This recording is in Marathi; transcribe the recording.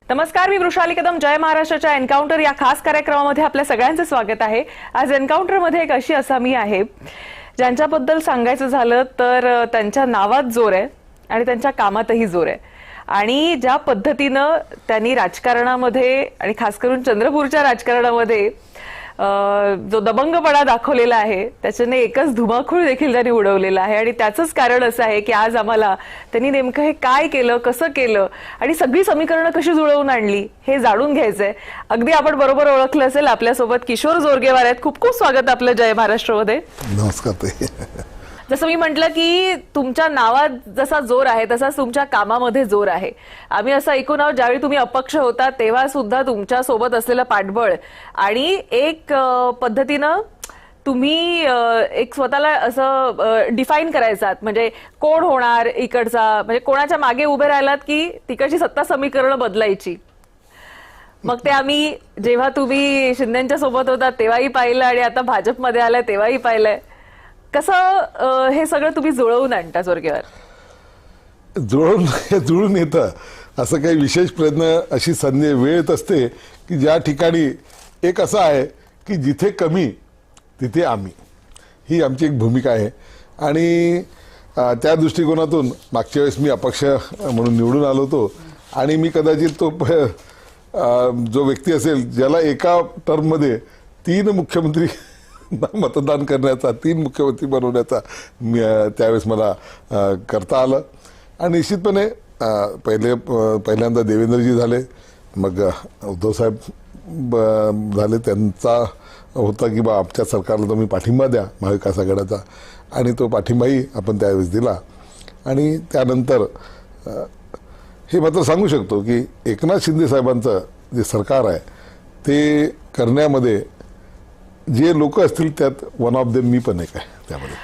नमस्कार, मी वृषाली कदम. जय महाराष्ट्राच्या एन्काउंटर या खास कार्यक्रमामध्ये आपल्या सगळ्यांचे स्वागत आहे. आज एन्काउंटरमध्ये एक अशी असामी आहे ज्यांच्याबद्दल सांगायचं झालं तर त्यांच्या नावात जोर आहे आणि त्यांच्या कामातही जोर आहे. आणि ज्या पद्धतीनं त्यांनी राजकारणामध्ये आणि खास करून चंद्रपूरच्या राजकारणामध्ये जो दबंगपणा दाखवलेला आहे त्याच्याने एकच धुमाकूळ देखील त्यांनी उडवलेला आहे. आणि त्याचंच कारण असं आहे की आज आम्हाला त्यांनी नेमकं हे काय केलं, कसं केलं आणि सगळी समीकरणं कशी जुळवून आणली हे जाणून घ्यायचंय. अगदी आपण बरोबर ओळखलं असेल, आपल्यासोबत किशोर जोरगेवार आहेत. खूप खूप स्वागत आपलं जय महाराष्ट्रमध्ये. नमस्कार. जसं मी म्हटलं की तुमच्या नावात जसा जोर आहे तसाच तुमच्या कामामध्ये जोर आहे. आम्ही असं ऐकून आहोत ज्यावेळी तुम्ही अपक्ष होता तेव्हा सुद्धा तुमच्या सोबत असलेलं पाठबळ आणि एक पद्धतीनं तुम्ही एक स्वतःला असं डिफाईन करायचात, म्हणजे कोण होणार इकडचा, म्हणजे कोणाच्या मागे उभे राहिलात की तिकडची सत्ता समीकरणं बदलायची. मग ते आम्ही जेव्हा तुम्ही शिंदेच्या सोबत होता तेव्हाही पाहिलं आणि आता भाजपमध्ये आलाय तेव्हाही पाहिलंय. कसं हे सगळं तुम्ही जुळवून आणता जोरगेवार? जुळून येतं असं काही विशेष प्रयत्न, अशी संधी वेळ येत असते की ज्या ठिकाणी एक असं आहे की जिथे कमी तिथे आम्ही, ही आमची एक भूमिका आहे. आणि त्या दृष्टिकोनातून मागच्या वेळेस मी अपक्ष म्हणून निवडून आलो होतो आणि मी कदाचित तो जो व्यक्ती असेल ज्याला एका टर्ममध्ये 3 मुख्यमंत्री मतदान करण्याचा, 3 मुख्यमंत्री बनवण्याचा त्यावेळेस मला करता आलं. आणि निश्चितपणे पहिल्यांदा देवेंद्रजी झाले, मग उद्धव साहेब झाले. त्यांचा होता की बा आमच्या सरकारला तुम्ही पाठिंबा द्या महाविकास आघाडीचा, आणि तो पाठिंबाही आपण त्यावेळेस दिला. आणि त्यानंतर हे मात्र सांगू शकतो की एकनाथ शिंदे साहेबांचं जे सरकार आहे ते करण्यामध्ये जे लोक असतील त्यात वन ऑफ देम मी पण एक आहे त्यामध्ये.